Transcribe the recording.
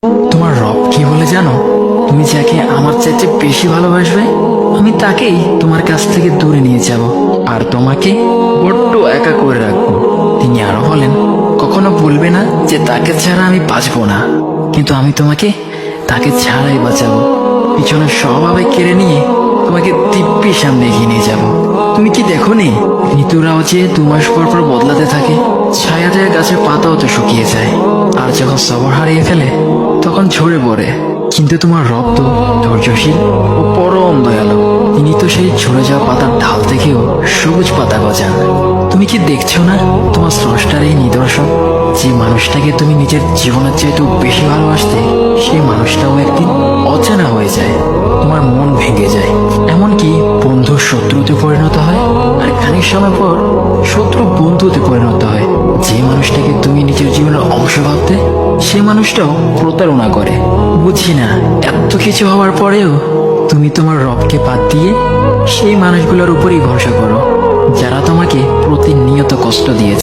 তোমার রব কি বলে জানো? তুমি যাকে আমার চাইতে বেশি ভালোবাসবে, আমি তাকেই তোমার কাছ থেকে দূরে নিয়ে যাব আর তোমাকে বড্ড একা করে রাখবো। তিনি আরো বলেন, কখনো বলবে না যে তাকে ছাড়া আমি বাঁচবো না, কিন্তু আমি তোমাকে তাকে ছাড়াই বাঁচাবো। পিছনে স্বভাবে কেড়ে নিয়ে তোমাকে দিব্যি সামনে এগিয়ে নিয়ে যাব। তুমি কি দেখো নি, ঋতুরাও যে 2 মাস পর পর বদলাতে থাকে, ছায়া দেয়া গাছের পাতাও তো শুকিয়ে যায়, আর যখন সবর হারিয়ে ফেলে তখন ঝরে পড়ে। কিন্তু তোমার রব তো ধৈর্যশীল ও পরম দয়ালু। তিনি তো সেই ঝরে যাওয়া পাতার ঢাল থেকেও সবুজ পাতা গজান। তুমি কি দেখছো না, তোমার স্রষ্টার এই নিদর্শন, যে মানুষটাকে তুমি নিজের জীবনের চাইতেও বেশি ভালোবাসতে, সেই মানুষটাও একদিন অচেনা হয়ে যায়, তোমার মন ভেঙে যায়, এমনকি বন্ধু শত্রুতে পরিণত হয়, আর খানিক সময় পর শত্রু বন্ধুতে পরিণত হয়। যে মানুষটাকে তুমি নিজের জীবনের অংশ ভাবতে, সে মানুষটাও প্রতারণা করে। বুঝি না, এত কিছু হওয়ার পরেও তুমি তোমার রবকে বাদ দিয়ে সেই মানুষগুলোর উপরই ভরসা করো, যারা তোমাকে প্রতিনিয়ত কষ্ট দিয়েছে।